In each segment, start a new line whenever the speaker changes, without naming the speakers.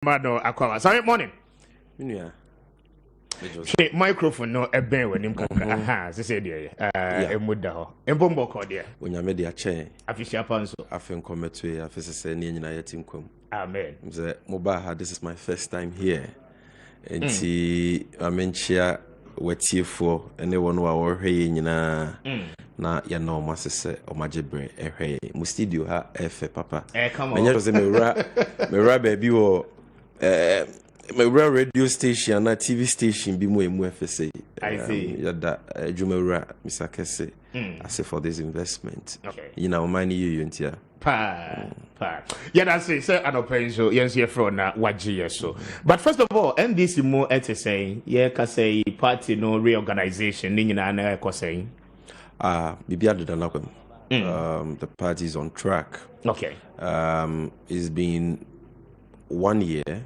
Mano akwa. Sorry morning.
Yeah.
Microphone no ebe wenim kakra. Aha, se se dey. Emuda ho. Embombo ko dey.
Onyame de ache.
Afisia panso.
Afen kometwe afese se ne nyina yetim kwam.
Amen.
Mze moba this is my first time here. Enti amenchia watiefo ene wono a wohwe nyina na ya no masese omagebre ehwe mu studio ha efe papa.
Come on.
Menye se mewra baby wo my radio station na TV station bi mu FSA.
I see.
Yada Jumera Mr. Kessben. I say for this investment.
Okay.
You know money you ntia.
Pa. Yeah, that's it. Say anopen so yes here from na waji so. But first of all, NDC mo ete saying, yeah, ka say party no reorganization ni nyina na ko saying.
Bibia do na the party is on track.
Okay.
It's been 1 year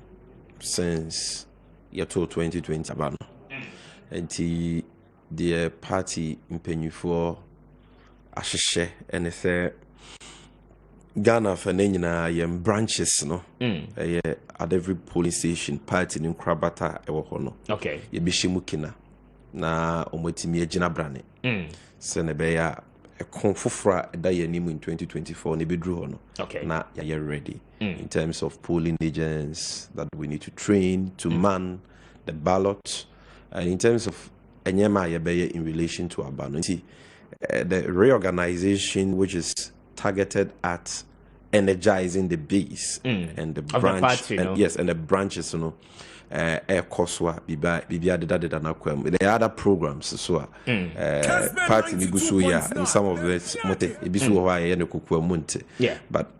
since year 2020 abano. And the party mpenyufo ahyehyɛ and say Ghana for nyina yem branches no at every polling station party in Krabata ewo ho no.
Okay.
Ye behyimu kina na omotimi agina brane. Se ne be ya konfofra da yanim in 2024 ne bedru ho no.
Okay.
Na ya ready in terms of polling agents that we need to train to man the ballot, and in terms of enyema yebeye in relation to abano. The reorganization which is targeted at energizing the base and the branch
party,
and, yes, and the branches, you know, koswa bibia deda na kwam. There are other programs so party nigusu ya, and some of it mote ebisu ho aye ne kokwa munte.
Yeah,
but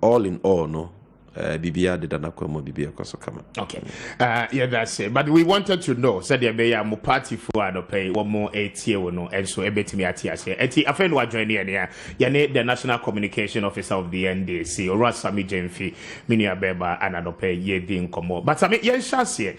all in all no bibia deda na kwam bibia koso kama.
Okay. Yeah, that's it. But we wanted to know, said there be a mo party for no pay one more 8 year no, and so ebetimi atiase. Eti afendu wa join here ya the National Communication Officer of the NDC, or Sammy Gyamfi, Minia Beba, and no pay ye din komo. But Sammy yen shase.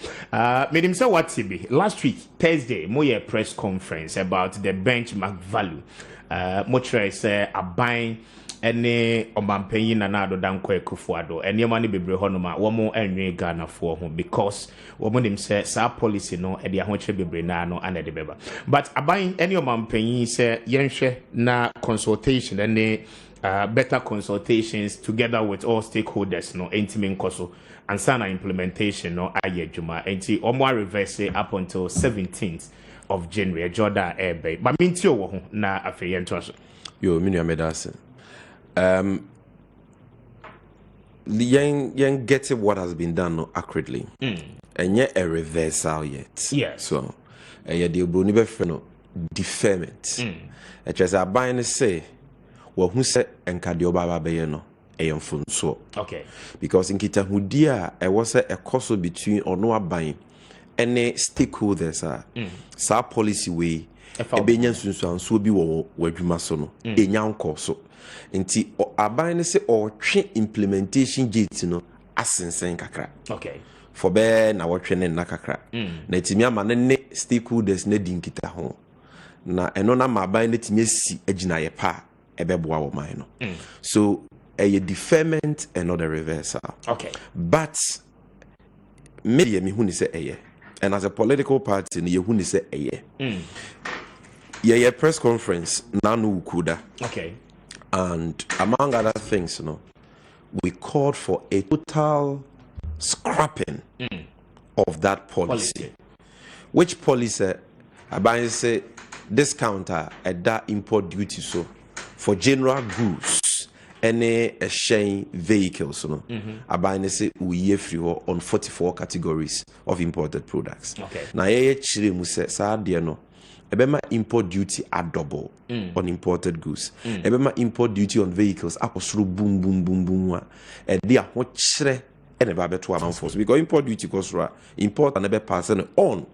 Made him say what be last week, Thursday, moye press conference about the benchmark value. Motre say a buying any omampenyi na na adodanko ekufuado enema ne bebre honoma womo enwe Ghana for ho because womo nim say sa policy no e de ahoche bebre na no ana de beba but aban any omampenyi say yenhwe na consultation any better consultations together with all stakeholders no entimi nkoso and sana implementation no ayedwuma enti omo reverse up until 17th of January Jordan ebe but minti owo ho na afeye ntoso
yo minu amedase yen get what has been done no, accurately and yet a reversal yet.
Yes.
So the broni be no deferment. Just a buying say well who said enkadio baba be no so.
Okay.
Because in kita hudia was a cost between or no buying any stakeholders sa policy way ebenya sunsuan so bi wo wadwuma so no enya nkoso nti aban ne se twe implementation gate no asensen kakra.
Okay.
For be na wotwe ne na kakra na timi ama ne stakeholders na dinkita ho na eno na ma aban ne timi si agina ye pa ebeboa wo man no. So a deferment and not a reversal.
Okay.
But maybe me huni say and as a political party you huni say yeah press conference nanu ukuda.
Okay.
And among other things, you know, we called for a total scrapping of that policy. Which policy? I say discounter at that import duty so for general goods any exchange vehicles, you know. I say we free on 44 categories of imported products.
Okay.
Now chile muse sa no. Ebema import duty at double on imported goods. Ebema import duty on vehicles akosuru boom boom boom boom. And they are what chre and eba beto amanfos because import duty cost import and ebe pass on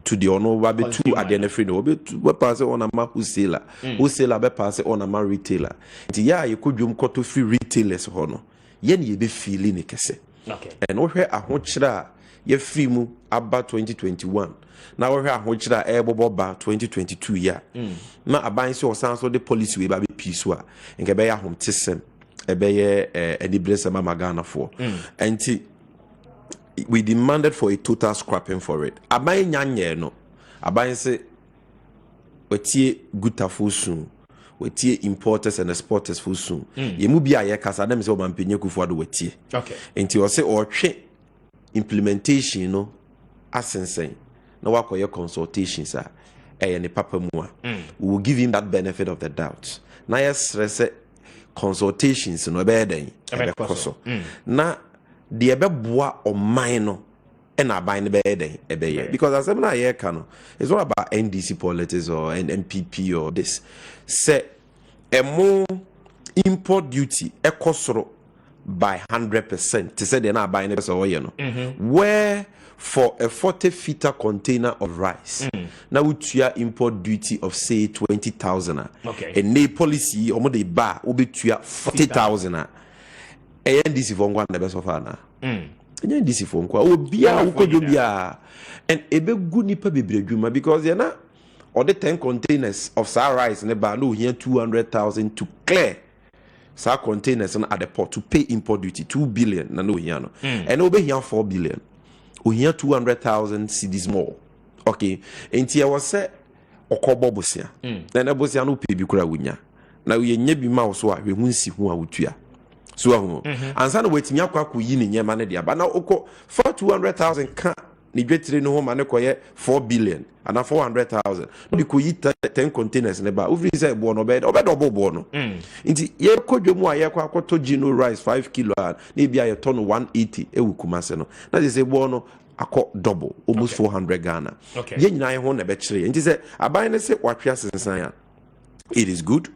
to the ono wabe two at the end free no be pass on a ma wholesaler be pass on a ma retailer. Nti ya you could jum koto free retailers hono. Yen ye be feeling kese.
Okay.
And what a honchra ye free mu about 2021. Now we have which that airbobo ba 2022 year. Na aban so sanso the policy we ba be peace wa. Nke be ya hom tisem. Ebe ye any bless ma Ghana for. Enti we demanded for a total scrapping for it. Abai nyanye no. Abai say wetie gutafo soon. Wetie importers and exporters for soon. Yemu bi aye kasa dem say o mampenye kufuado wetie.
Okay.
Enti o say o twe implementation no asensen. Na wakoye consultations a ne papa mu a. We will give him that benefit of the doubt. Na yes say consultations no be den. Na the ebeboa oman no and aban ne be den ebeye because as na ye ka no it's not about NDC politics or NPP or this say a more import duty ekosoro by 100% to say they na aban ne so ye no where for a 40-footer container of rice now we tuya import duty of say 20,000
okay
and ne policy omo dey ba we tuya 40,000 NDC for ngwa na be so far na NDC for ngwa obia ukojo bia and ebegu nipa bebredwuma because you na all the 10 containers of sour rice ne ba no here 200,000 to clear sour containers at the port to pay import duty 2 billion na no here no and obe here 4 billion we here 200,000 cedis more okay enti I was say okobo bosia na bosia no pe bi kura wunya na we nya bi ma so a we hunsi hu a wutua so ahu ansa na wetimi akwa yi ne nyema ne dia ba na oko for 200,000 ka ni dwetire no ho ma ne koye 4 billion and 400,000 no ko yi 10 containers ne ba ufri say bo no be obo no nti ye kodwom a ye kwa akoto gino rice 5 kilo na bia ye ton 180 ewu kumase no na say bo no akọ double almost 400 Ghana ye nyina ye ho na be kire nti say aban ne say watwe asensan ya it is good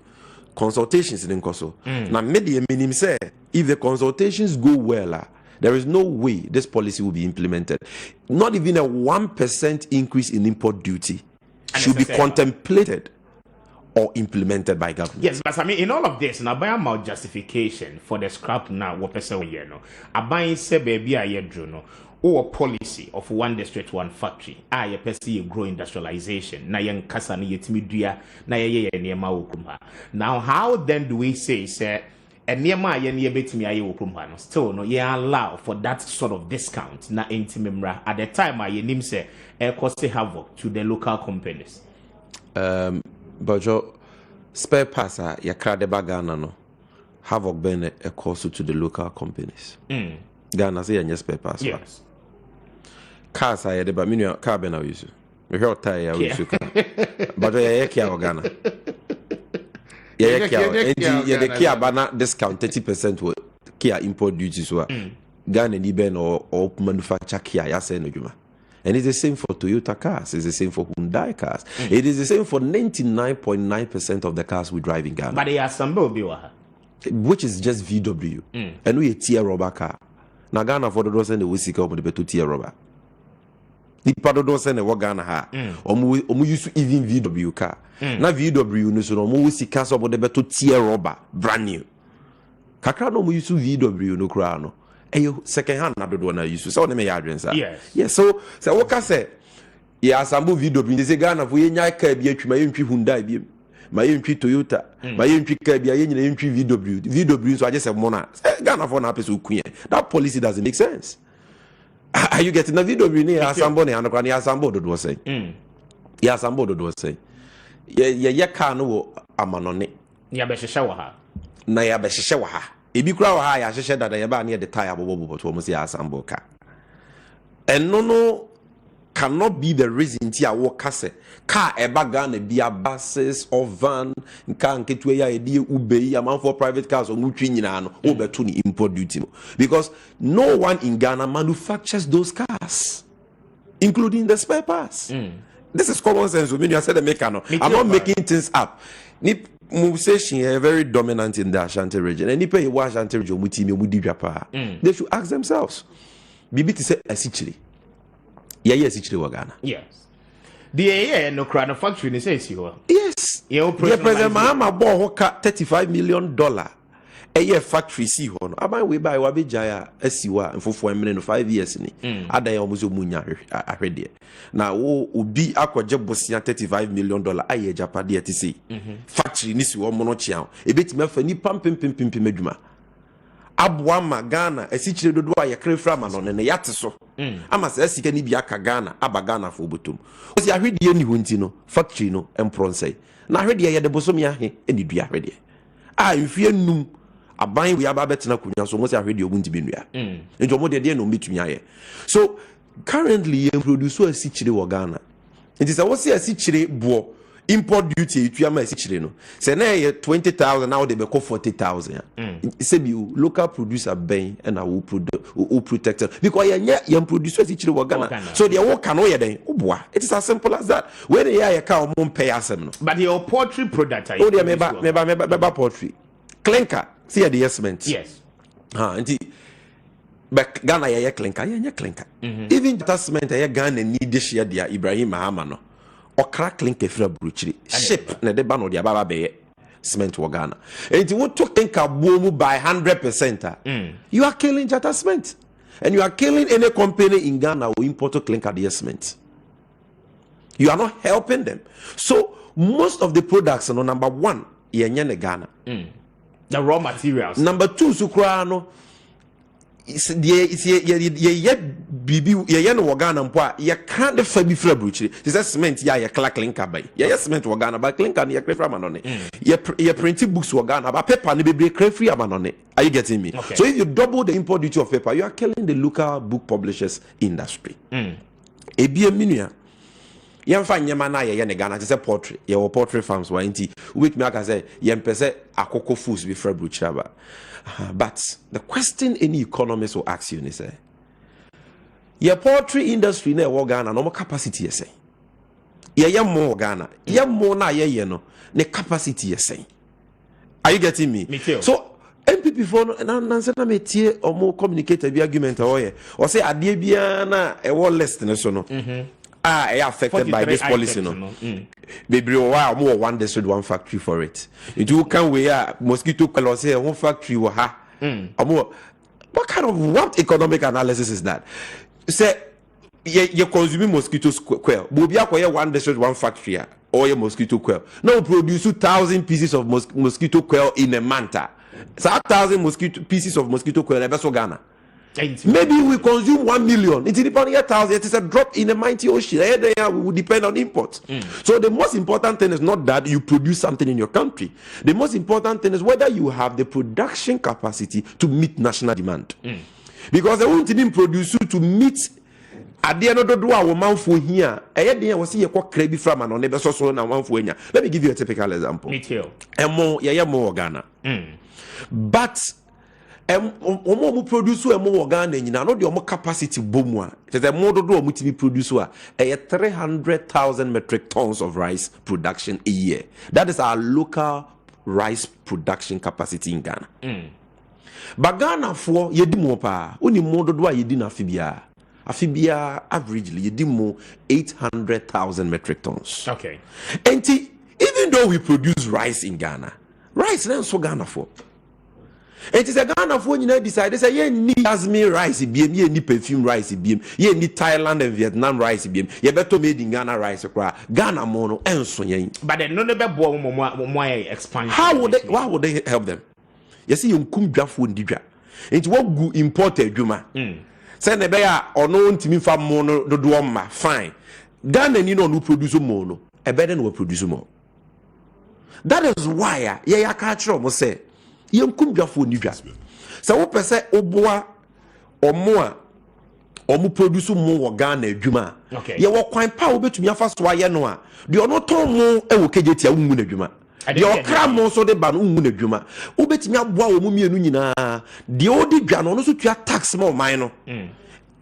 consultations in Nkoso. Now, meaning say if the consultations go well, there is no way this policy will be implemented. Not even a 1% increase in import duty should be contemplated or implemented by government.
Yes, but I mean, in all of this, now by a justification for the scrap now, what person you know, a buying say baby a year no. Or policy of one district, one factory. You perceive grow industrialization. Na yen kasa ni yetimi dua na ye niema okumha. Now, how then do we say niema yen ye betimi aye okumha no? Still no, ye allow for that sort of discount na intimimra at the time ye nim say cause havoc to the local companies.
But your spare parts ya krade bagana no havoc ben cause to the local companies. Ghana say your spare parts.
Yes.
Cars I had, but me car ben I use. Me heard tire I use car. But yeah, Kia Ghana. Yeah, Kia. The Kia bana discount 30% with Kia import duties were Ghana ni ben or manufacture Kia ya say no juma. And it's the same for Toyota cars. It's the same for Hyundai cars. It is the same for 99.9% of the cars we drive in Ghana.
But they are some
which is just VW. And we a tier rubber car. Na Ghana for the dozen the wisika of the better tier rubber. The paddle send a Ghana ha. Omu use even VW car. Na VW no so no mu wisika so the better tier rubber brand new. Kakra no mu use VW no kra no. Eyo second hand na do na use. So na me yadwen sa. Yes. So what can say? Ya sambu VW they say Ghana for yenya car bi atwuma yentwi Hyundai bi. Ma yentwi Toyota. Ma yentwi car bi yenya yentwi VW so I just say mona. Ghana for na person kuye. That policy doesn't make sense. Are you getting the VW ni asambo ne anokwa ni asambo do say. Ya asambo do say. Ye car no amanone.
Ya be hwehwe wo ha.
Na ya be hwehwe wo ha. Ebi kura wo ha ya hwehwe dada ya ba na the tire bobo to mo say asambo car. And no cannot be the reason tia wo kase car eba Ghana bia buses or van nka nketwe ya edi ube ya man for private cars or mutwi nyina no obeto ni import duty because no one in Ghana manufactures those cars including the spare parts. This is common sense. When you said the maker no I'm not making things up. Ni Musician are very dominant in the Ashanti region and if you watch Ashanti region they should ask themselves bibi ti say asichiri. Yes.
The no crown factory says you.
Yes. Yeah, President Mahama bought $35 million. A year factory see one. About we buy Wabijaya Siwa and for 4 million 5 years. Ada almost munya already. Now, Ubi Aqua Jabosia $35 million. I hear Japadia to say factory Nisi or Monochiao. A bit me for ni pim meduma. Abuama Ghana, a situation do a creframan on a yat so. Ama say sika ni bia ka Ghana, aba Ghana for butum. O si ahwede ye ni huntino, factory no empronse. Na ahwede ye de bosom ya he eni dua ahwede. A mfie num aban we aba betena kunya so mo si ahwede obunti benua. Nti omo de no metumi aye. So currently ye produce a sichire wo Ghana. Nti say wo si a sichire bo import duty it ma sichire no. Say na ye 20,000 now they be call 40,000. Say be local producer ben and I will protect it because ye producer sichire wo Ghana. So they work can ye den oboa. It is as simple as that. When ye ka o mo pay asem no.
But your poultry product
oh they meba poultry. Clinker see the cement.
Yes.
Nti but Ghana ye clinker ye clinker. Even that cement ye Ghana need this year dia Ibrahim Mahama no. Or crack clinker fra bruchiri. Ship na de ba no dia baba be cement wo Ghana. And you want to clinker boom by 100%. You are killing Jata cement. And you are killing any company in Ghana who import clinker the cement. You are not helping them. So most of the products no number 1 ye Ghana.
The raw materials.
Number 2 sukra no ye bibi ye no Ghana mpo ye kan de fa bi fra bruchiri this cement ya ye clinker by ye cement Ghana ba clinker ye crefra manone ye printing books Ghana ba paper ne be crefra manone. Are you getting me?
Okay.
So if you double the import duty of paper you are killing the local book publishers industry. Ebie minua yemfa nyema na ye ne Ghana say poultry ye wo poultry farms wa nti wait me aka say yempese akoko foods be fra bruchiri ba. But the question any economist will ask you is say your poultry industry na wo Ghana no more capacity say ye more Ghana ye more na ye no the capacity ye say. Are you getting me? So MPP for na say na metie o mo communicate bi argument or say ade bia na e wo list ne so no affected by this policy no. Baby wa more one district one factory for it. You can we mosquito coil say one factory wa ha. What kind of what economic analysis is that? Say you consuming mosquito coil. Bobi akoye one district one factory or your mosquito coil. Now produce 2,000 pieces of mosquito coil in a month. So 1,000 pieces of mosquito coil ever so Ghana. Maybe we consume 1 million. It's depending on 1,000. It is a drop in the mighty ocean. We will depend on imports. So the most important thing is not that you produce something in your country. The most important thing is whether you have the production capacity to meet national demand. Because they won't even produce to meet. At the end of the day, our man for here. Let me give you a typical example. More Ghana. But omo produce mo Ghana nyina no de omo capacity bomwa the more do omo timi produce 300,000 metric tons of rice production a year. That is our local rice production capacity in Ghana. But Ghana for yedi mo pa oni mo do yedi na afibia averagely yedi mo 800,000 metric tons.
Okay.
And even though we produce rice in Ghana, rice then so Ghana for it is a Ghana for you decide say ye need jasmine rice biem, ye need perfume rice biem, ye need Thailand and Vietnam rice biem, ye better made in Ghana rice kra Ghana mono enso yen.
But then no never bo mo expansion.
Why would they help them? You see you kum dwafo ndidwa. It what go import adwuma. Say na be ya ono ntimi fa mo no dodo ma fine. Ghana ni no produce mo no, e better no produce more. That is why ye ya ka kire mo say yenkum dwafo nidwa se wo pese oboa omo produce mo wo Ghana adwuma ye wo kwan pa wo betumi afa so aye no a de ono ton mo e wo kejeti a wungu na adwuma de okra mo so de ba no wungu na adwuma wo betumi aboa wo mu mienu nyina de odi dwa no so tua tax ma o man no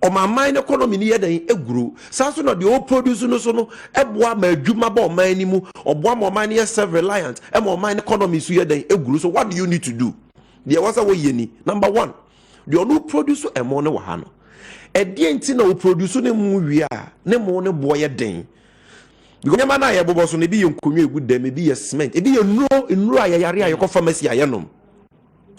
o man economy ni yeden eguru sanso no de o produce no so no eboa ma adwuma ba o man ni mu oboa ma o man ye self reliant e ma o man economy so yeden eguru. So what do you need to do? There was a way yeni. Number 1, the no produce e mo ne wa ha no e de enti na o produce ne mu wi a ne mo ne boy yeden because nyama na ye bobo so ne bi ye nkonwe egu dem e bi ye cement e bi ye nro ayare aye ko pharmacy ayenom.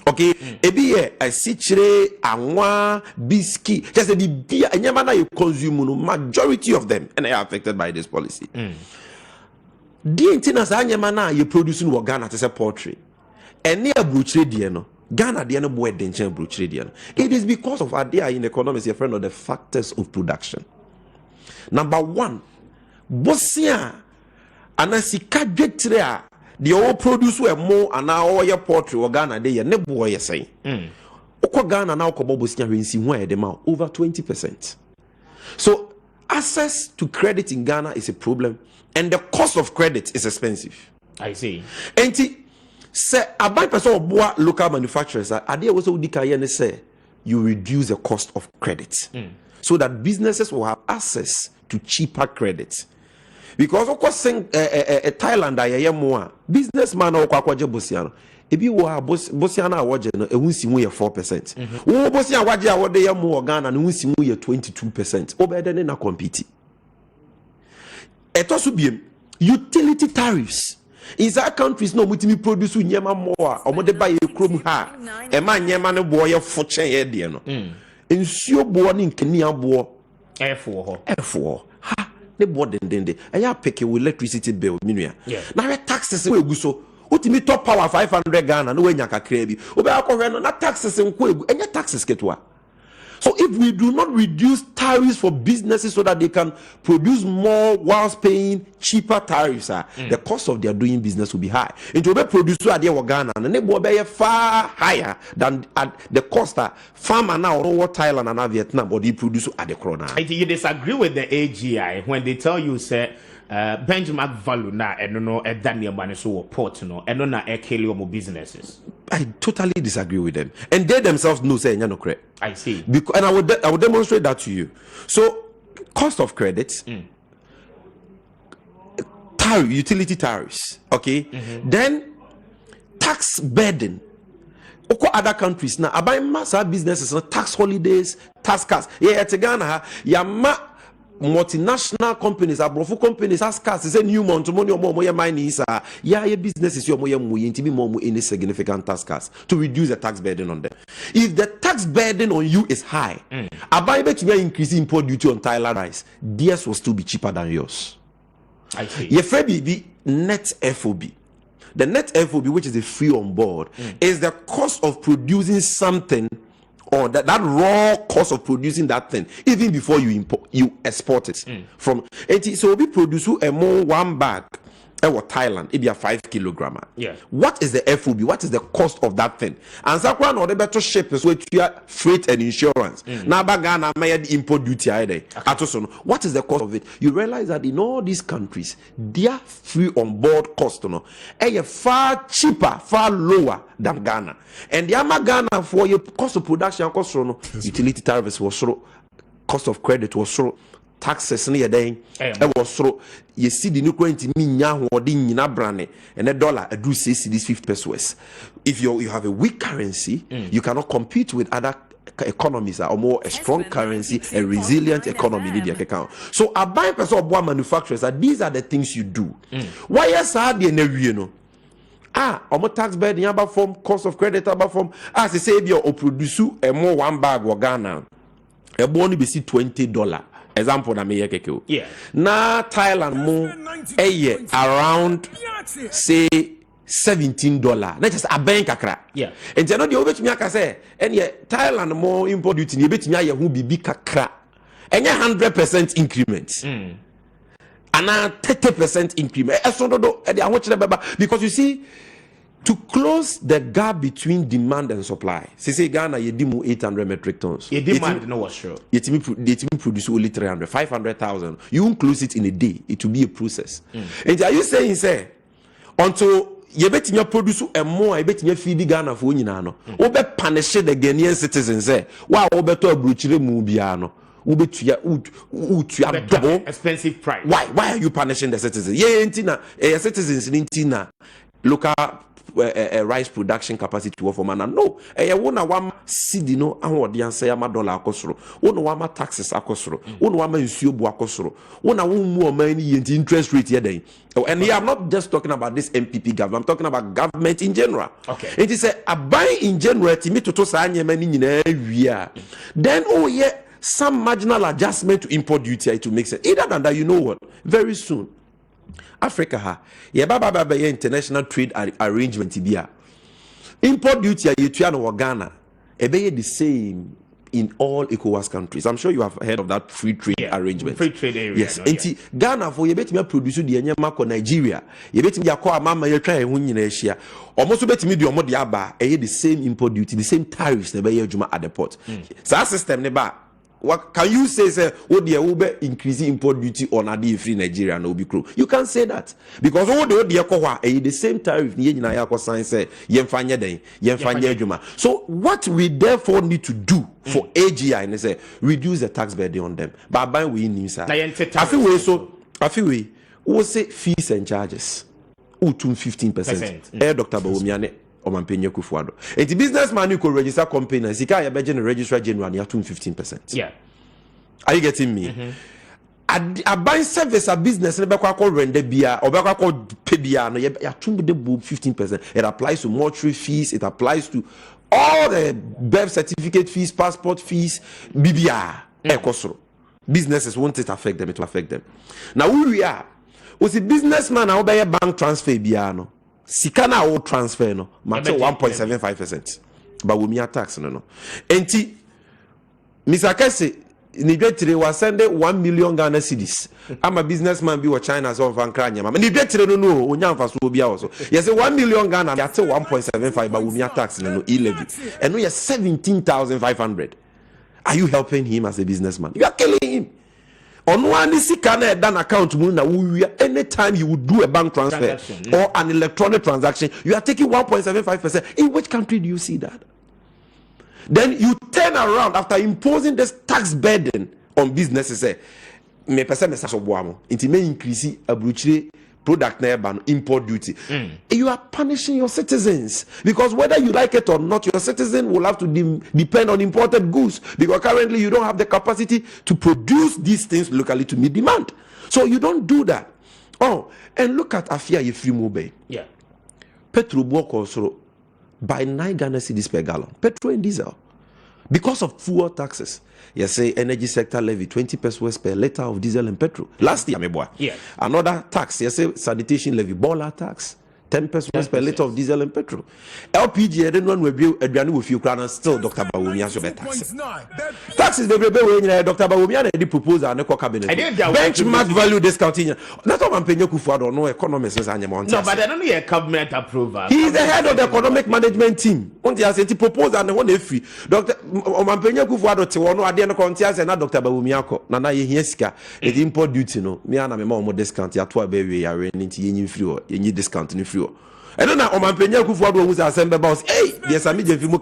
Okay, ebi ye asichire anwa biscuit just the beer anyama na you consume no majority of them and they are affected by this policy. The intina sa anyama na you produce in Ghana to say poultry. Any abruchire die no Ghana the boy denchen brochire. It is because of idea in economics, your friend, of the factors of production. Number one, Bosia anasika dwetre the all produce we more and now all your poultry or Ghana they ne boy say. Oko Ghana now ko Bosia rensi where them over 20%. So access to credit in Ghana is a problem, and the cost of credit is expensive.
I see.
And say about person of local manufacturers idea was say you reduce the cost of credit so that businesses will have access to cheaper credit. Because of course Thailand I more businessman or kwakwaje bosiano ebi wo bosiana awoje no ehunsi mu ye 4%. Wo bosia waje awode ye mo Ghana no hunsi mu ye 22%. Obede na compete. Etoso biem utility tariffs. In that countries no mutimi produce nyema mo a omode ba ye krom ha e ma nyema no bo ye fochen ye de no. Nsuo bo ne nkani abo efo ha ne bo dendende eya peke with electricity bill minua na we taxes we egu so utimi top power 500 Ghana no we nya kakra bi obe akọhwe no na taxes nko egu enya taxes ketwa. So if we do not reduce tariffs for businesses so that they can produce more whilst paying cheaper tariffs, the cost of their doing business will be high. And to be producer at the Ghana, and they will be far higher than the cost that farmer now or Thailand and Vietnam or the producer at the corona.
I think you disagree with the AGI when they tell you say benchmark value na no Daniel Maneso port no and no na businesses.
I totally disagree with them, and they themselves know say no credit.
I see.
Because, and I will demonstrate that to you. So, cost of credit, utility tariffs, okay. Then tax burden. Other countries now, about massive businesses, tax holidays, tax cuts. Yeah, at Ghana, multinational companies, abroad companies, as cars is a new month, money or more money is your business is your more to be more any significant tax cuts to reduce the tax burden on them. If the tax burden on you is high, I bet you are increasing import duty on Thailand rice, theirs will still be cheaper than yours.
I see.
Your FOB net FOB. The net FOB, which is the free on board, is the cost of producing something. Or that raw cost of producing that thing, even before you export it from. So we produce a more one bag. Thailand, it be a 5 kilogram.
Yeah.
What is the FOB? What is the cost of that thing? And so one or the better ship is with freight and insurance. Now Ghana made import duty either. What is the cost of it? You realize that in all these countries, their free on board cost far cheaper, far lower than Ghana. And the Ghana for your cost of production, cost utility tariffs was cost of credit was taxes near day was so you see the new current minya or the brand and a dollar a do say this 50 pesos. If you have a weak currency, you cannot compete with other economies or more a strong currency, a resilient economy in the account. So a buying person of one manufacturers that these are the things you do. Why is hard you know? Tax burden about form cost of credit about form as a savior or produce a more one bag or Ghana a bonus be see $20. Example na me keke.
Yeah.
Na Thailand mo around say $17. Not just a bank kakra.
Yeah.
And you know the obetumi aka say and Thailand mo import duty ni obetumi aye hu bibi kakra. Enya 100% increment. And 30% increment. Because you see, to close the gap between demand and supply, say Ghana you demand 800 metric tons.
You demand no was sure.
They produce only 300, 500,000. You won't close it in a day. It will be a process. And are you saying say until you bet you produce a more, I bet you feed Ghana for no. Obe punish the Ghanaian citizens say, wow, obe to bruchire mubiano. Double
expensive price.
Why are you punishing the citizens? Yeah, citizens in local rice production capacity to offer man. No, wona wama sidi no ahodi ansa ya $1 akosoro. Wona wama taxes akosoro. Wona wama nsuo bu akosoro. Wona wonmu oman yenti interest rate here then. And here I'm not just talking about this MPP government. I'm talking about government in general.
Okay.
It is a buy in general timi to sa anyema ni nyina awia. Then some marginal adjustment to import duty to make sense. Either than that, you know what? Very soon, Africa international trade arrangement import duty a yetua no Ghana e be the same in all ECOWAS countries. I'm sure you have heard of that free trade arrangement.
Free trade area.
Yes. And Ghana for you bet me produce the enyema ko Nigeria. You bet me akọ amama ye twa ehun nyina ehia. Almost bet me the omo de aba the same import duty, the same tariffs na be ye adwuma at the port. So that system ne ba what can you say what the will increasing import duty on adi free Nigeria and obi crew? You can't say that because all the the same tariff ni nyina ya ko sign say yemfanye den yemfanye adwuma. So what we therefore need to do for AGI and say reduce the tax burden on them. But by we need sir. I feel we say fees and charges. 15%. Dr. Bawumiane Omampenye Kufuado. The businessman who could register company and Sika Yabejan register January 15%.
Yeah.
Are you getting me? A buying service a business and call render beer or call pay beer no you 15%. It applies to mortuary fees, it applies to all the birth certificate fees, passport fees, BBR. Businesses won't it affect them, it will affect them. Now who we are was a businessman I buy a bank transfer biano. Sikana or transfer no max 1.75%. But we me tax no. Enti Mr. Kessben Nigeria was sending 1 million Ghana cedis. I'm a businessman be with China so van kranya. Nigeria no onya fa so bia also. Yes 1 million Ghana that's 1.75 but we me tax no e-levy. And we are 17,500. Are you helping him as a businessman? You are killing him. On one sikana dan account anytime you would do a bank transfer or an electronic transaction, you are taking 1.75%. In which country do you see that? Then you turn around after imposing this tax burden on businesses. Me person message oboamo. It may increase abruchire product ban import duty. You are punishing your citizens because whether you like it or not, your citizen will have to depend on imported goods because currently you don't have the capacity to produce these things locally to meet demand. So you don't do that. Oh, and look at Afia Yefrimobe.
Yeah.
Petrol block also by 9 Ghana cedis per gallon. Petrol and diesel. Because of fuel taxes. You say energy sector levy 20 pesos per liter of diesel and petrol. Last year,
yeah.
Another tax, you say sanitation levy, boiler tax, 10 pesos per liter of diesel and petrol. LPG, I don't know when we be with you, still Dr. Bawumian tax. Taxes, they be Dr. Bawumian the proposal and the cabinet. Benchmark value discounting. Not all Maakye Kufuado, no economists. No,
but I don't need a cabinet approval.
He is the head of the economic management team. On the asset proposal and one free. Dr. Maakye Kufuado, Tiwano, Adiana Contias, and Dr. Bawumiako. Nana Yeska, it import duty, no. Me and my mom discount, ya 2 baby, I ran into any free, any discount in free. I don't know, Maakye Kufuado was assemble boss. Hey, yes, Sammy Gyamfi of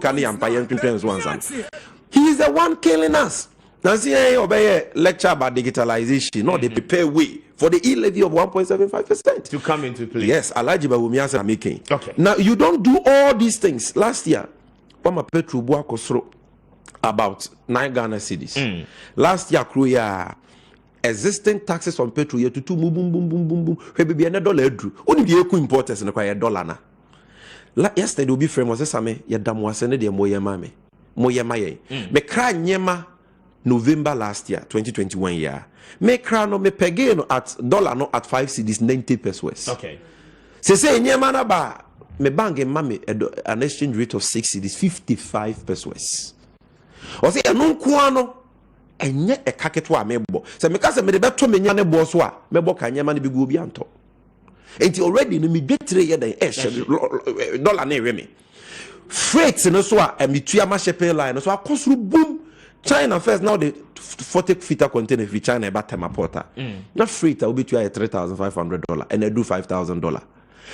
NDC. He is the one killing us. Now, see, I obey a lecture about digitalization, not the prepare way for the e-levy of 1.75%
to come into play.
Yes, Alhaji Bawumian making.
Okay.
Now, you don't do all these things. Last year, Pama Petro Buakosro about 9 Ghana cedis. Last year, Kruya existing taxes on petrol here to boom boom boom boom boom boom. Maybe a dollar drew. Only the eco importers and acquire $1 na. Yesterday will be frame was a same ya damwasene de moye mame. Moye maye. Me cry nyema November last year, 2021 year. Me cry no me pege no at dollar no at 5 cedis 90 pesos.
Okay.
Say nyema na ba me bank mame an exchange rate of 6 cedis 55 pesos. O say no kuano enye ekaketwa mebo se meka se me de beto menya ne bo so a mebo ka nyema ne bi go bi anto enti already no me dwetre ye den dollar na ewe me freight no so a metua ma shipping line so akosuru boom China first now the 40 feet container free China about time porter na freight will be to $3,500 and they do $5,000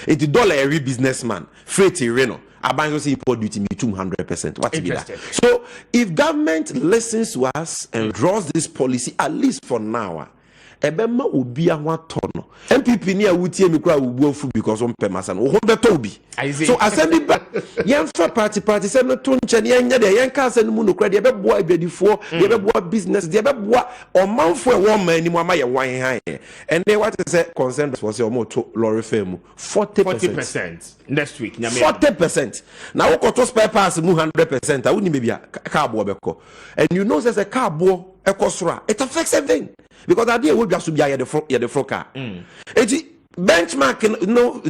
enti dollar every businessman freight reno Abanjo say import duty me 200%. What be that? So if government listens to us and draws this policy, at least for now, ebema obi a tono. MPP ni a wutie mi kura ubu ofu because on pemasan. O honda tobi. So assembly yen fa party say no to nche ni enya de yen ka asem mu no kura de be boa ebedifo, de be boa business, de be boa omanfo e won man ni mu ama ye wan han. And then what is say concern was your moto lorry firm 40%
next week.
40%. Now we got to spare parts 100%. I wouldn't be a car beko. And you know there's a car it affects everything. Because that day will just be the car. benchmark no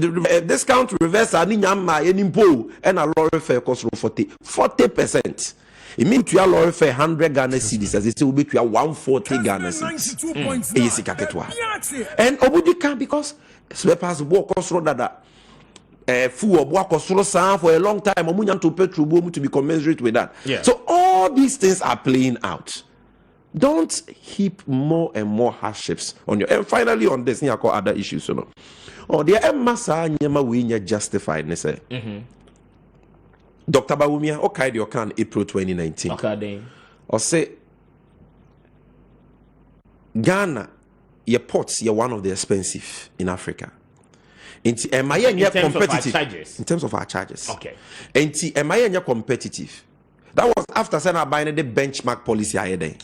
discount reverse ani nyama enimpo and a lorry fare cost 40%. It means to a lorry fare 100 Ghana cedis as it will be to a 140 Ghana cedis. And obudika because sweepers walk across road that full of walk across road for a long time. Omunyan to petrol boom to be commensurate with that.
Yeah.
So all these things are playing out. Don't heap more and more hardships on you. And finally, on this, I call other issues. You know, oh, the massa nyama we justified. Ne say, Dr. Bawumia, okay, you can April 2019.
Okay,
or say Ghana, your ports, you're one of the expensive in Africa. In terms of our charges.
Okay.
And am I competitive? That was after saying buying the benchmark policy I had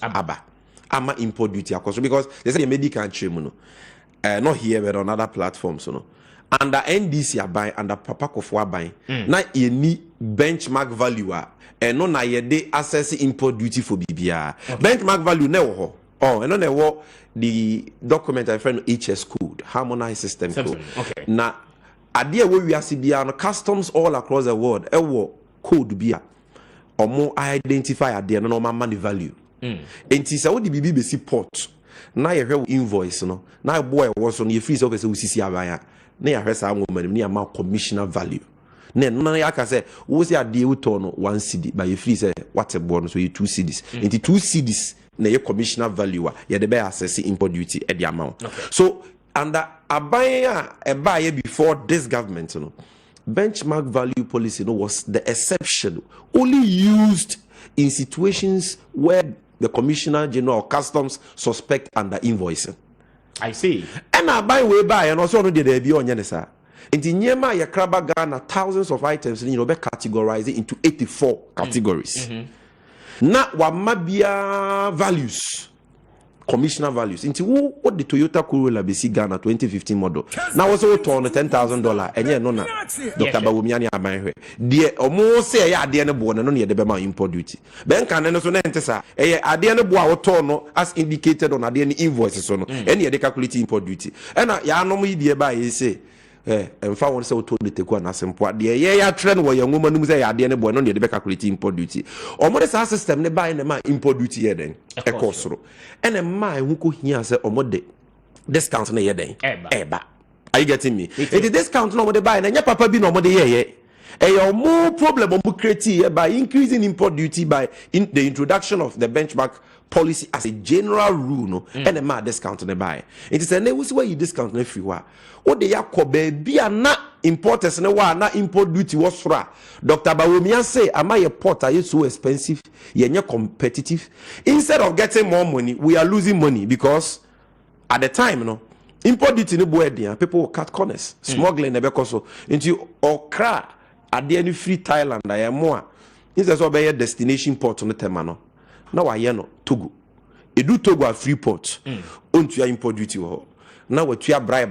Ama import duty because they say a medical country, not here but on other platforms, Under NDC are buying, under Papa Kofu buying. Now you need benchmark value and no na ye access import duty for BBR. Benchmark value never. Oh, and then the document I found HS code, harmonized system code.
Okay.
Now, idea where we are CBR customs all across the world, code be or more identify at the normal money value. And it's a BB port. Now you have invoice, now boy was on your fees office with CCI. Now you have some woman near my commissioner value. Then I can say, what's your deal to 1 CD by your fees? What's a bonus? So you 2 CDs. Into 2 CDs, na your commissioner value, you the better assess import duty at the amount.
Okay.
So under a buyer before this government, benchmark value policy was the exception only used in situations where the commissioner general of customs suspect under invoicing.
I see.
And I buy and also no dey be on yenesa. Inti nyema ya kraba Ghana thousands of items be categorized into 84 categories. Na wamabia values. Commissioner values. Into what the Toyota Corolla BC Ghana 2015 model. Now also torn $10,000 and yeah no na Dr. Bawumiani abaywe. Die almost say ya ade ne bo no ne de be import duty. Ben kan ne so na ntesa ade ne bo a woto as indicated on ade ne invoices so no. Ene de calculate import duty. And ya no yi die ba say and found so told the Teku and Asempo. The trend where young woman who say, I didn't know the calculate import duty. Or more the system, they buy the import duty here then. A cost. And a man who could hear say, or more the discount in a year day. Eba. Are you getting me? If the discount no more the buy, and your papa be no more the year. A more problem on create by increasing import duty by the introduction of the benchmark policy as a general rule, no, and a mad discount on the buy. It is a news where you discount everywhere. What they are called be not importers and not import duty was fra. Dr. Bawumia say, am I a port? Are you so expensive? You're not competitive. Instead of getting more money, we are losing money because at the time, import duty no boy people will cut corners, smuggling the because into Okra. At the end free Thailand, I am more. This is what a destination port on the Temano. Now I know Togo. You do Togo a free port. On your import duty. Now what you are bribe,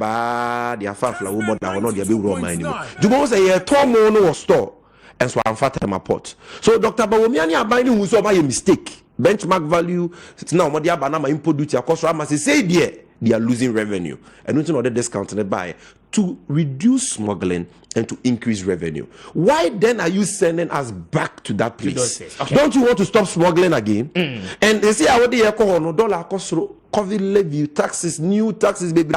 the affair woman that will not be wrong anymore. Do you say a tomo no store? And so I'm fat my port. So Dr. Bawumiani are buying who's over a mistake. Benchmark value. It's now what they are banana import duty. Of course, I must say, dear, they are losing revenue. And not another discount in the buy to reduce smuggling and to increase revenue. Why then are you sending us back to that place? Okay. Don't you want to stop smuggling again? And they say, I want the dollar cost COVID levy, taxes, new taxes, baby.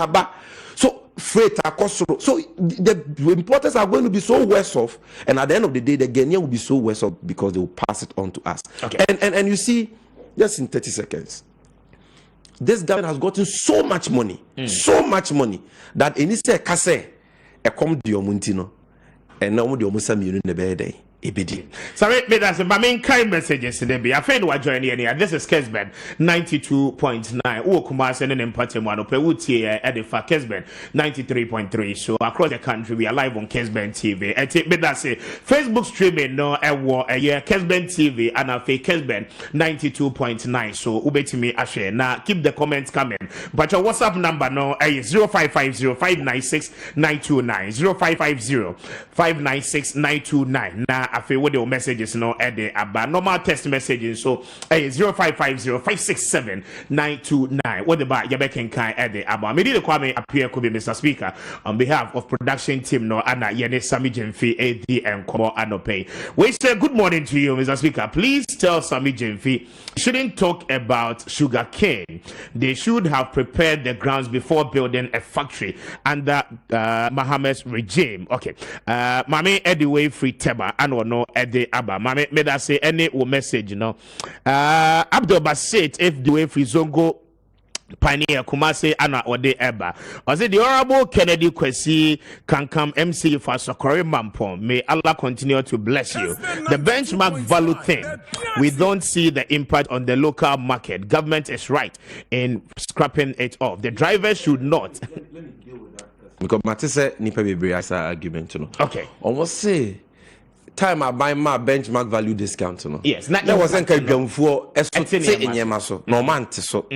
So freight cost. So the importers are going to be so worse off, and at the end of the day, the Ghanaian will be so worse off because they will pass it on to us.
Okay.
And you see, just in 30 seconds. This government has gotten so much money that in this case, a come the omuntino, and now the omusami in the bed.
Sorry, that's my main kind messages today. Be afraid what join here. This is Kessben 92.9. Oh, Kumasi and Empatemano, Pewuti, Edifa Kessben 93.3. So across the country, we are live on Kessben TV. And take me that's it. Facebook streaming no Kessben TV and a fake Kessben 92.9. So ubeti me ashe. Now keep the comments coming. But your WhatsApp number no is 0550 596 929 0550 596 929. Now afi with your messages no at the aba normal text messages so 0550-567-929 what the ba yabe can kai at the aba me did kwame appear could be Mr. Speaker on behalf of production team no ana yene Sammy Gyamfi ADM Kobo Anope. We say good morning to you, Mr. Speaker. Please tell Sammy Gyamfi shouldn't talk about sugar cane. They should have prepared the grounds before building a factory under Mohammed's regime. Okay. Mame anyway free teba and or no Eddie Abba. Mame made us say any message, you know. Abdul Basit if the way free zongo Pioneer Kumase Anna Ode Eba. I said the Honorable Kennedy Kwesi can come MC for Sokori Mampon. May Allah continue to bless you. The benchmark value thing, we don't see the impact on the local market. Government is right in scrapping it off. The drivers should not.
Let me deal with that. Because Matisse Nipa Bibri as an argument, you know.
Okay.
Almost say time I buy my benchmark value discount, no.
Yes, not
that wasn't a gun for a no man so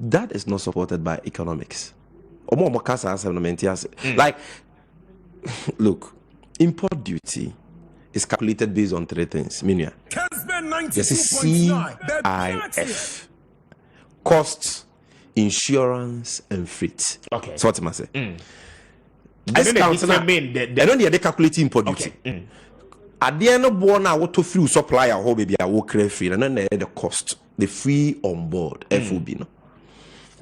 that is not supported by economics. Like, look, import duty is calculated based on three things. Minia. Yes, CIF, costs, insurance, and freight.
Okay.
So what am I saying?
I don't
calculate import duty.
Okay.
At the end of one hour to free supplier whole baby I will create free and then the cost the free on board FOB no.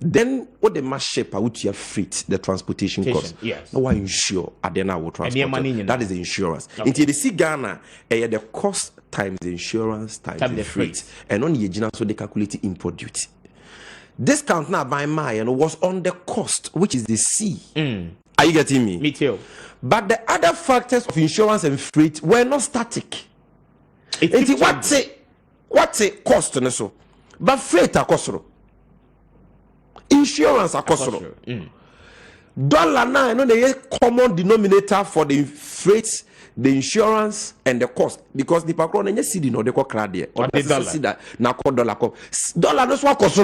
Then what the mass shape out your freight the transportation cost.
Yes.
No one insure at the end of transport. That is the insurance.
Okay.
Until the see Ghana the cost times the insurance times the freight. And on the so they calculate the import duty. Discount now by my was on the cost which is the C. Are you getting me?
Me too.
But the other factors of insurance and freight were not static. What's it cost and so? But freight are cost. Insurance are cost. Dollar now, I know the common denominator for the freight, the insurance, and the cost. Because the packron and see the no they call credit. Or the dollar. Now call dollar. Dollar that's what cost.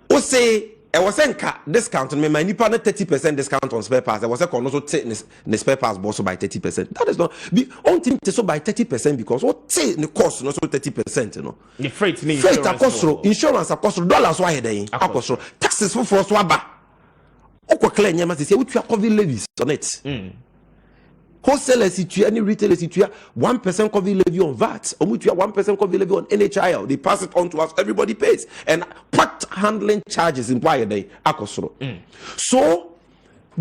O say I was saying discount on my nipa 30% discount on spare parts. I was saying also take the spare parts also by 30%. That is not be on team so by 30% because what take the cost also 30%, you know.
The freight
insurance cost dollars why they cost taxes for swaba. Oko clear nyama say we cover levies on it. Wholesalers situa any retailers situa 1% cover levy on VAT, or 1% cover levy on NHIL. They pass it on to us, everybody pays. And part handling charges imply they akosoro. So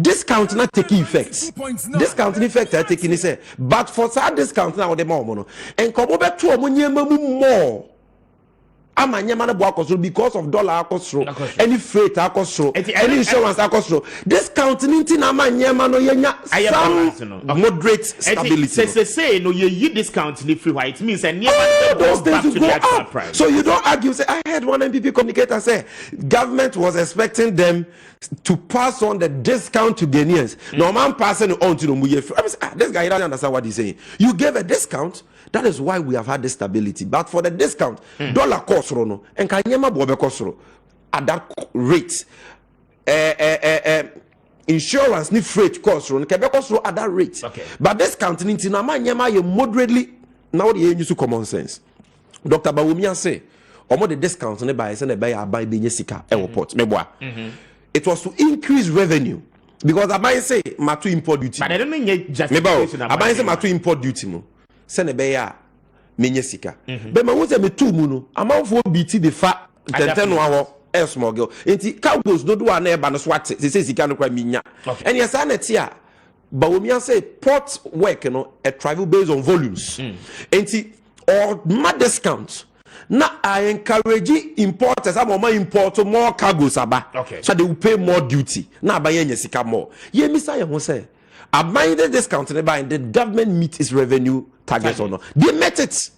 discount not taking effect. Discounting effect are taking it. But for that discount now the more and come back to more. Because of dollar any freight any insurance discounting some moderate stability.
Say no you discount the free white means and
those things go up. Price. So you don't argue. Say I heard one MPP communicator say government was expecting them to pass on the discount to Ghanaians. No man passing on to them. This guy doesn't understand what he's saying. You gave a discount. That is why we have had this stability. But for the discount, dollar cost no, and kanyema bobe cost at that rate. Insurance ni freight cost no, kebe cost at that rate.
Okay.
But discount ni na manyema ye moderately. Now the use common sense. Dr. Bawumia say, omo the discount ne buy say ne buy abai benye sika airport. Meboa. It was to increase revenue. Because abai say matu import duty.
But I don't mean justification.
Abai say matu import duty mo. Sene beya menye sika be ma wo se me tu mu no amanfo biti de fa tenten no awo e small girl enti cowboys do do na e ba no swat se sika no kwa minya and yes na tia ba wo mi say port work no a travel based on volumes enti or mad discount na I encourage importers am import more cargoes aba so they will pay more duty na ba ye sika more ye mi say ho say abide the discount the government meet its revenue targets or not. They met it.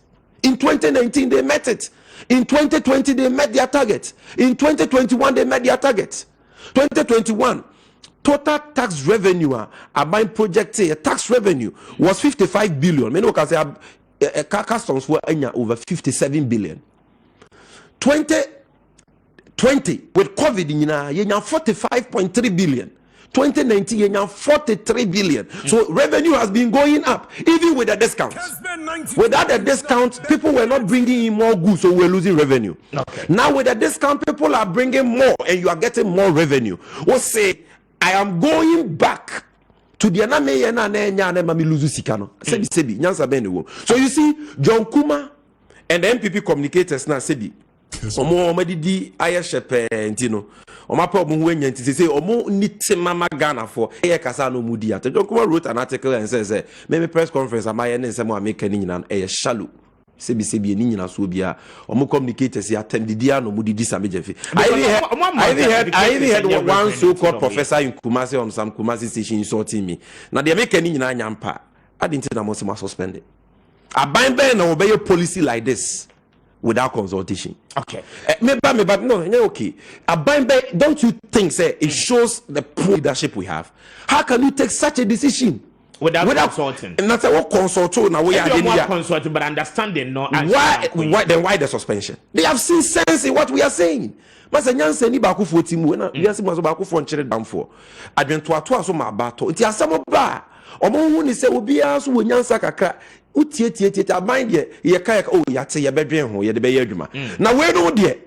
In 2019, they met it. In 2020, they met their target. In 2021, they met their target. 2021, total tax revenue, abide project tax revenue was 55 billion. Many can say customs were over 57 billion. 2020, with COVID, 45.3 billion. 2019 yenyan 43 billion. So revenue has been going up even with the discounts. Without the discount, people were not bringing in more goods, so we're losing revenue.
Okay.
Now with the discount, people are bringing more and you are getting more revenue. We'll say I am going back to the so you see John Kuma and the MPP communicators now said omo di ayeshepe ntino omo problem hu enya ntise say omo niti mama Ghana for e kasa no mudi at John Kuma wrote an article and says me press conference amaye ne nsem America ni nyina e shallow sebi ni nyina so bia omo communicators ya attend dia no mudi Sammy Gyamfi. I even had one so-called professor in Kumasi on some Kumasi station insulting me. Now the American ni nyina nyampa I didn't tell them was suspended. Aban be na obey policy like this without consultation. Okay. But no, okay. Don't you think, say, it shows the poor leadership we have? How can you take such a decision without consulting? And that's what consulting now we are
consulting, but understanding no.
Why the suspension? They have seen sense in what we are saying. Masa nyanse ni baako fo timu na wiase mo so baako fo nkyere damfo adwento ato aso ma bato nti asamo ba omo hu ni se obi aso wo nyansa kakra utie aban de ye kai o yate ye bedwen ho ye de be ye adwuma na we no de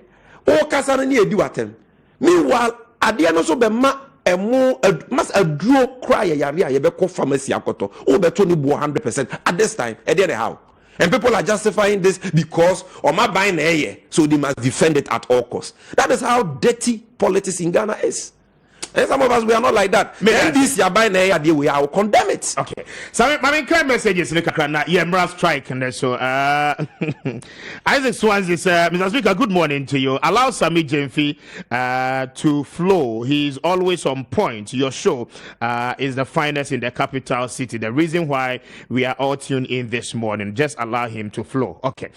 o kasa no ni edi watem meanwhile ade no so be ma emu mas aduro cry ye yare a ye be ko pharmacy akoto o be to ni bo 100% at this time e dey how. And people are justifying this because my buying air, so they must defend it at all costs. That is how dirty politics in Ghana is. And some of us, we are not like that. And this you are buying air, we are condemn it.
Okay. So my kind messages in the yeah, strike and so Isaac Swans is Mr. Speaker, good morning to you. Allow Sammy Gyamfi to flow. He's always on point. Your show is the finest in the capital city. The reason why we are all tuned in this morning. Just allow him to flow. Okay.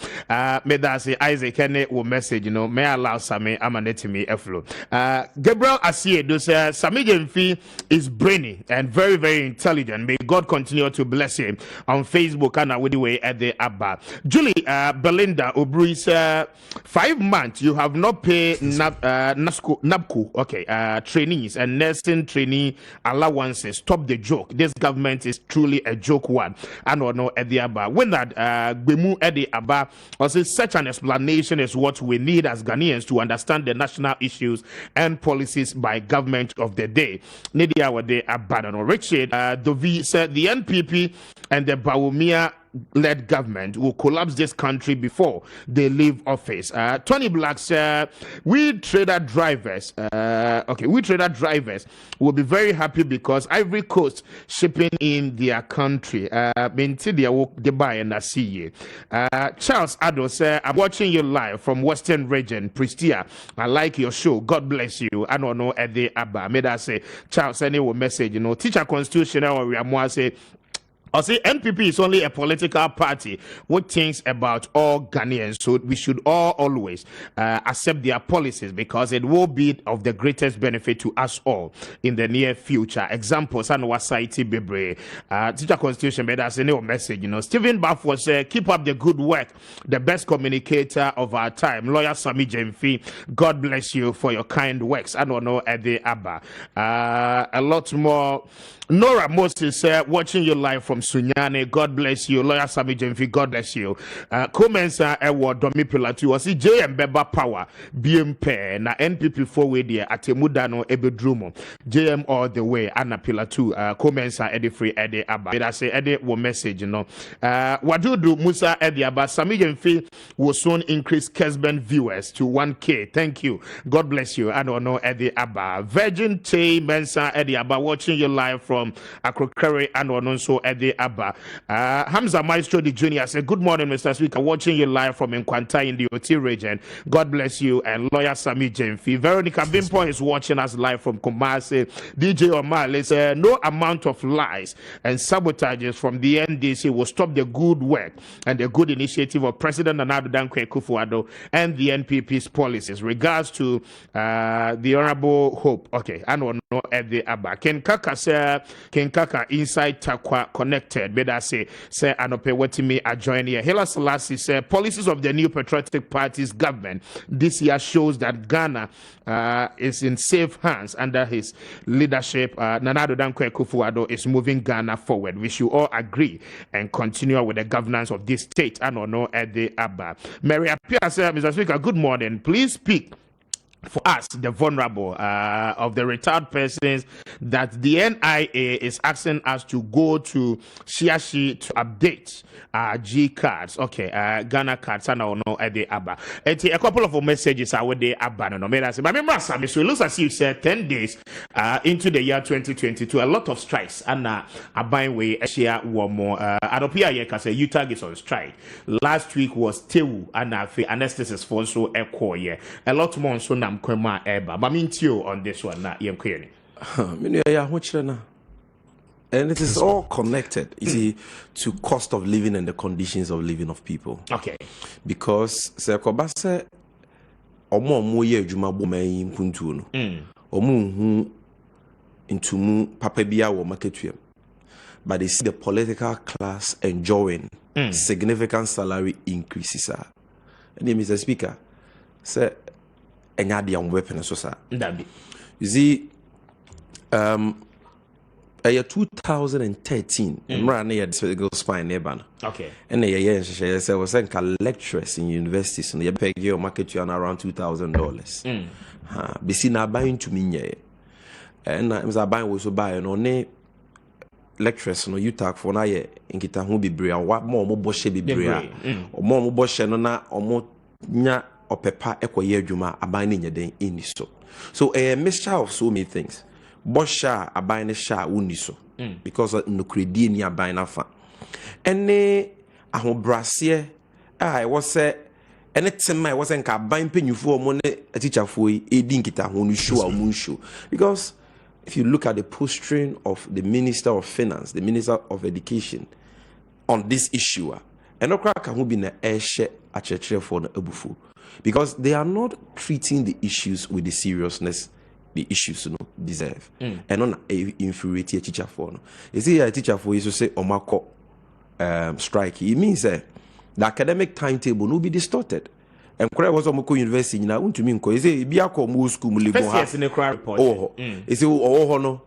May that say Isaac Kenne will message, may I allow Sammy Amanete me a flow. Gabriel Asiye does Sammy Gyamfi is brainy and very, very intelligent. May God continue to bless him on Facebook and with the way at the Abba. Julie Belinda Obruis, 5 months you have not paid NABCO, okay, trainees and nursing trainee allowances. Stop the joke. This government is truly a joke one. I don't know at the Abba. When that Bemu at the Abba, also such an explanation is what we need as Ghanaians to understand the national issues and policies by government of the day. Nidia Wade Abadano. Richard Dovi said the NPP and the Bawumia led government will collapse this country before they leave office. Tony Black said we trader drivers will be very happy because Ivory Coast shipping in their country. Charles Ado said I'm watching you live from Western Region, Pristia. I like your show. God bless you. I don't know at the Abba. Made I say Charles any message, teacher constitutional we are more say I say NPP is only a political party what thinks about all Ghanaians. So we should all always accept their policies because it will be of the greatest benefit to us all in the near future. Examples and Wasaiti Bebre, teacher constitution, but that's a new message. Stephen Baff was keep up the good work, the best communicator of our time, lawyer Sammy Gyamfi. God bless you for your kind works. I don't know at the Abba. A lot more. Nora Moses watching you live from Sunyane. God bless you. Lawyer Sammy Gyamfi, God bless you. Comments are Domi Pilatu. Was it JM Beba Power, BMP, na NPP forward there at Temudano Ebedrumo. JM all the way, Anna Pilatu. Comments are Eddie Free, Eddie Abba. I say Eddie will message, Wadudu Musa Eddie Abba. Sammy Gyamfi will soon increase Kessben viewers to 1K. Thank you. God bless you. I don't know Eddie Abba. Virgin Tay Mensa Eddie Abba watching you live from Akrokere and also Eddie Abba. Hamza Maestro the Junior said, good morning, Mr. Speaker. Watching you live from Nkwanta in the OT region. God bless you. And lawyer Sammy Gyamfi. Veronica Bimpo is watching us live from Kumasi. DJ Omar says, no amount of lies and sabotages from the NDC will stop the good work and the good initiative of President Nana Dankwa Akufo-Addo and the NPP's policies. Regards to the Honorable Hope. Okay, I know no the aba Ken Kaka say Ken Kaka inside Takwa connected but I say anope wetimi adjoin here. Hela Selassie say policies of the new patriotic party's government this year shows that Ghana is in safe hands under his leadership. Nana Addo Dankwa Akufo-Addo is moving Ghana forward. We should all agree and continue with the governance of this state. And no at the Abba. Mary Appiah said, Mr. Speaker, good morning. Please speak for us, the vulnerable of the retired persons, that the NIA is asking us to go to Shiashi to update G cards. Okay, Ghana cards and no at the Abba. A couple of messages are with the Abba. No, but remember, Sammy, so it looks as if you said 10 days into the year 2022, a lot of strikes and a buying way share one more. Adopia Yeka say UTAG is on strike. Last week was Tewu and anesthesis for so echo. A lot more so now. But on this one,
and it is all connected, you see, to cost of living and the conditions of living of people.
Okay.
Because Sekobase omo ye adwuma bo man puntu no. Omo hu intumu papa bia wo marketuam. But they see the political class enjoying significant salary increases. And Mr. Speaker, say enya dia weapon so sa. You see, year 2013, remember na the girl spine never.
Okay.
And she was lecturers in universities, and you pay your market you around $2,000. Be seen na buying to me, and I buying was so buy no ne lecturers no you talk for na ye inkita hu bebre what more mo boshe bebre or more mo boshe no na omo nya opepa ekoye adwuma aban ne nyeden iniso. So a mixture of so many things. Bosha aban ne sha uniso because no credit ni aban afa. Ene ahobrase I was say anytime I wasn't ka aban penyufo mo ne teacher fo edi nkita ho no show amun show. Because if you look at the posturing of the Minister of Finance, the Minister of Education on this issue, and no crack can be na eshe achechre for na ebufu. Because they are not treating the issues with the seriousness the issues deserve. And not infuriate a teacher for. You see, a teacher for is to say omako strike. It means the academic timetable will be distorted. And Korea was Omako University in to mean is a biako mu school
first in the crowd report.
Is it no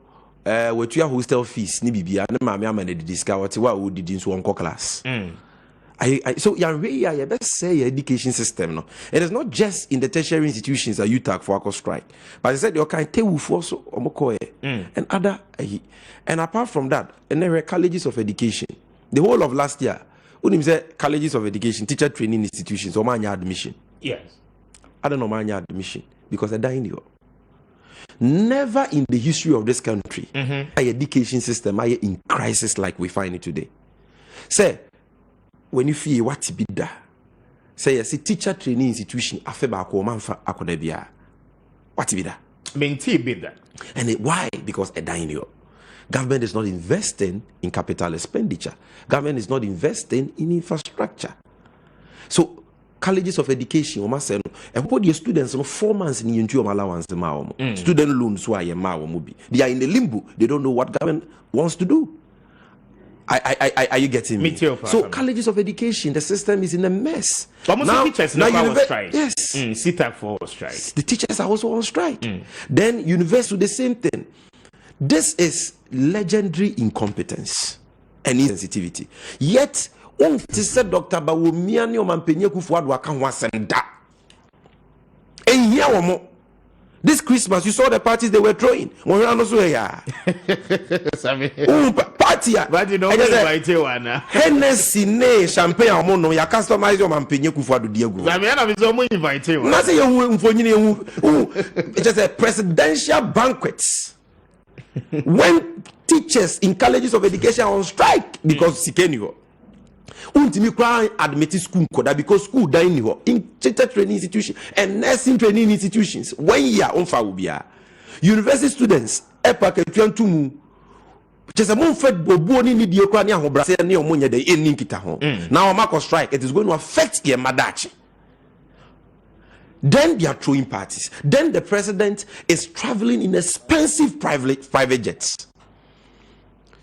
with your hostel fees ni bibia na mama amane discover what we did in so class. So you best say your education system no. It is not just in the tertiary institutions that you talk for a strike, but I said you can tell you for so and other and apart from that, and there were colleges of education. The whole of last year, when say colleges of education, teacher training institutions, or mania admission.
Yes,
I don't know mania admission because they're dying here. Never in the history of this country, our education system are in crisis like we find it today. Say. When you feel what to be da, say yes, teacher training institution afeba ko manfa akoda bia. What to be da?
Maintain be that.
And why? Because a dying you. Government is not investing in capital expenditure. Government is not investing in infrastructure. So colleges of education, o must say, and put your students 4 months in into allowance the student loans why they are in the limbo. They don't know what government wants to do. Are you getting me? So colleges of education, the system is in a mess.
But most teachers now on strike.
Yes.
Sit up for strike.
The teachers are also on strike. Then university, the same thing. This is legendary incompetence and insensitivity. Yet, on said Dr. Bawumiani or Mampenye Kufuadu akan wasenda. And here or more. This Christmas, you saw the parties they were throwing. Party,
but you know, invite you one.
Hennessy, ne champagne, mono, ya customize your Mampenye Kufuadu Diego.
Zamiana is almost invite you.
Not say it's just a presidential banquet. When teachers in colleges of education are on strike because Sikenio. Untimi cry admitted school code because school dying in teacher training institutions and nursing training institutions 1 year on Fawubia. University students epaketuantumu just a monfed boboni ni diokrania ho brase ne omonya de enin kita ho. Now Marco strike, it is going to affect your madachi. Then they are throwing parties. Then the president is traveling in expensive private jets.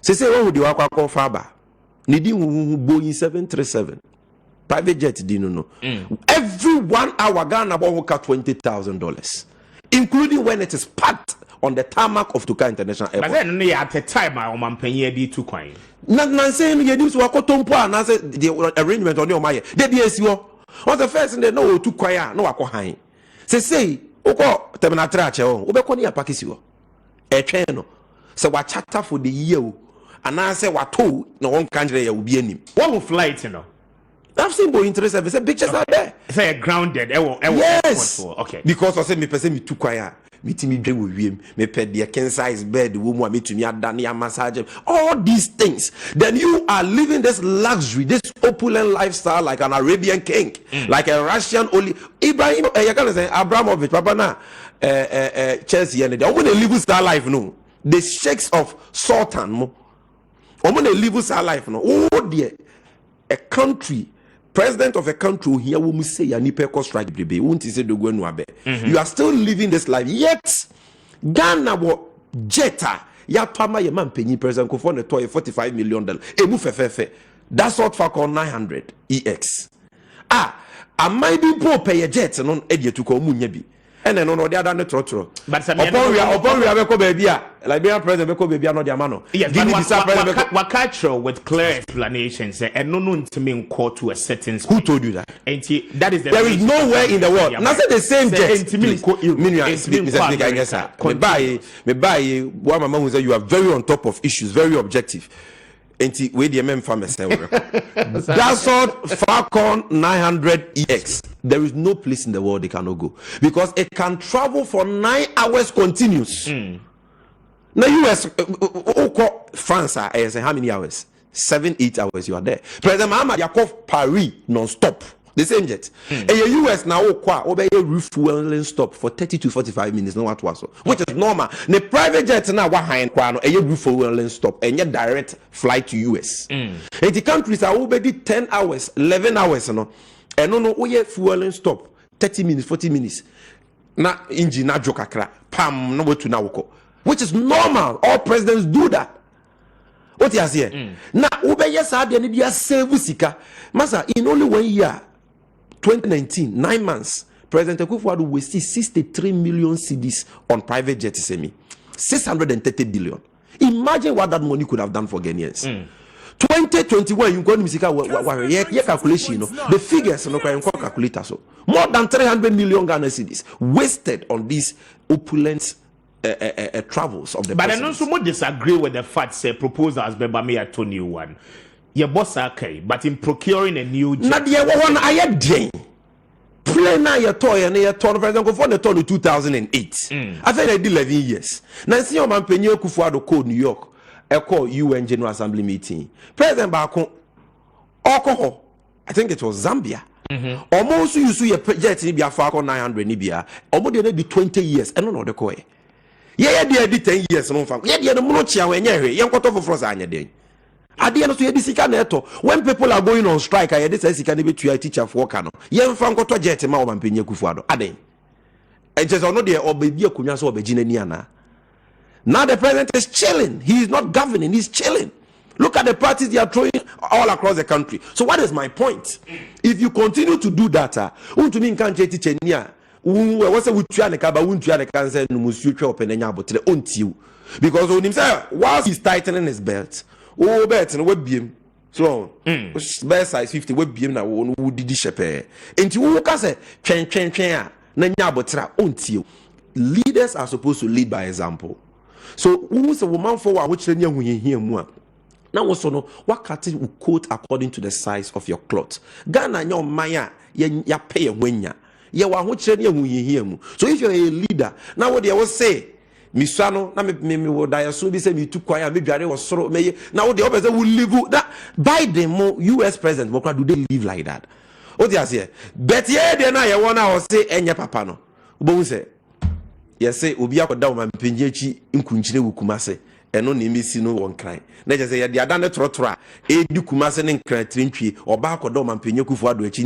Say, what would you call Faba? Needing Boeing 737. Private jet, do you know? Every 1 hour, Ghana will $20,000, including when it is parked on the tarmac of Tuka International Airport.
But then, at the time, I'm paying you 2 coins.
Not saying you do so. And I said the arrangement on your mind. They DSU. On the first they know 2 coins, no alcohol. Say, Oko Temenatrache, Obekoni Apakisio. A channel. So what chatter for the year. And I say what two no one country will be any.
One flight,
I've seen Boeing 737 pictures out there.
Say grounded.
Yes.
Okay.
Because I said me person me too quiet. Me me dream with him. Me pet the king size bed. Woman me to me a massage. All these things. Then you are living this luxury, this opulent lifestyle like an Arabian king, like a Russian only. Ibrahim, you can say Abramovich, Papa na Chelsea and they want to live star life no. The sheikhs of Sultan mo. I'm going to live our life no. Oh dear, a country, president of a country here will say ya nipe ko strike baby. Won't say do go no abe. You are still living this life. Yet Ghana wo jetta ya pama ye man penny president ko for the toy $45 million. E mu fefefe. That's what Falcon 900 EX. I might be poor pay a jet no e to ko mu nya bi. And then no the other trotro. But upon we are baby, Liberian president beko baby no the amano.
Yes, but what with clear explanations and no to me in court to a certain
who told you that?
And that is
there is nowhere in the world. Now say the same jet. Me buy one mama who say you are very on top of issues, very objective. Enti we the myself. That's all Falcon 900 EX. There is no place in the world they cannot go because it can travel for 9 hours continuous. Now US, France, I say how many hours? 7-8 hours you are there. President Mahama Yakov Paris non-stop. The same jet. And the US now obey refueling stop for 30 to 45 minutes. No what was which is normal. The private jet now behind a refueling stop and yet direct flight to US. And the countries are already 10 hours, 11 hours. No, and no fueling stop 30 minutes, 40 minutes. Na engine na jokakra pam no to now which is normal. All presidents do that. What you say? Now obey yes I dey be save sika. Masa in only 1 year. 2019, 9 months, President Akufo-Addo wasted 63 million cedis on private jets. 630 billion. Imagine what that money could have done for Ghanaians. 2021, you go to calculation. The figures no calculator so more than 300 million Ghana cedis wasted on these opulent travels of the.
But I also more disagree with the fact say proposals by me at 21. Your boss okay, but in procuring a new jet. Not the
one I had Jane. Play now your toy and your turn president go for the turn in 2008. I think I did 11 years. Now see your man Penyo Akufo-Addo called New York. I call UN General Assembly meeting. President Bako alcohol. I think it was Zambia. Almost you see a jet in Bia Falcon 900 Nibia. Almost they be 20 years. I don't know the coy. Yeah, they did 10 years. No fam. Yeah, the Monochia when you're young cut off for Anya day. At the end of the day, when people are going on strike, I this can be to a teacher for Kano. Young Franco to jet ma man Penyo Akufo-Addo. Ade. And just no there or baby Kunya so be Niana. Now the president is chilling. He is not governing. He's chilling. Look at the parties they are throwing all across the country. So what is my point? If you continue to do that, to me can't teach nia. What's a wutuane kaba wutuane cancer no musucho open enya botre ontiu. Because when him say whilst he's tightening his belt, bet no webiem. So belt size 50 webiem na wo didi shepe. Enti wo ka say twen na nya botra ontiu. Leaders are supposed to lead by example. So who say woman for which nya huhia mu a. Now also no wakati will quote according to the size of your cloth. Ghana nya maya ya pay wenya. Ya wa ho kire nya huhia mu. So if you're a leader, now what they will say misano na me wo da so bi say me tu kwan me dware wo soro me now what they always say will live that Biden mo US president mo do they live like that? What they say? But yeah they na ya wona say enye papa no. Bo say yes say obi akoda wo man penye chi nkunchire wukumase ɛno na emesi no wɔ nkran na kyerɛ sɛ yɛde ada ne torɔtorɔ a ɛdi Kumase ne nkran tirintwie ɔba akɔdɔ ɔmampanyɛ Kufuor-Addo akyi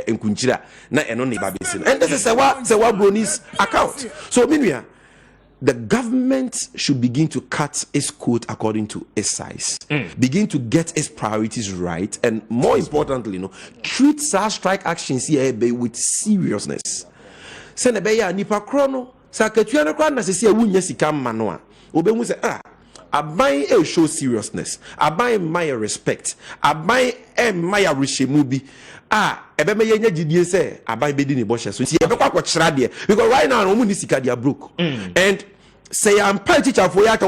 nkunkyira na ɛno na ɛba bɛsi no and this is sɛ Broni's account so menua the government should begin to cut its coat according to its size, begin to get its priorities right, and more importantly, treat such strike actions here with seriousness. Send a beya nipa chrono, Sakatuana Kran as a wunya sikam manoa. Obemu say, I buy a show seriousness, I buy my respect, I buy my rishimubi. Ebeme yenye GDA say, I buy bedi ni bosha. So, see, because right now, no money sikadia broke. And say I'm teacher for it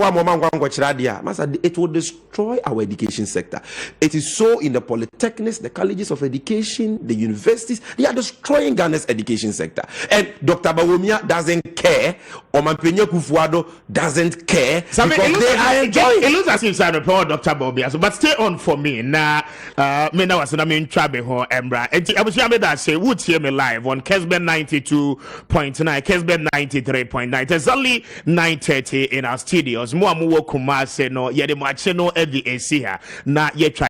will destroy our education sector. It is so in the polytechnics, the colleges of education, the universities, they are destroying Ghana's education sector. And Dr. Bawumia doesn't care, or Maakye Kufuor-Addo doesn't care, because they are enjoying.
It looks as if I report Dr. Bawumia, but stay on for me. Now, me now was in Trabe ho Embra. I was here that say would hear me live on Kessben 92.9, Kessben 93.9. It's only 9:30 in our studios. Mo amuwo Kumase no yede mo ache no evi esi ha na ye try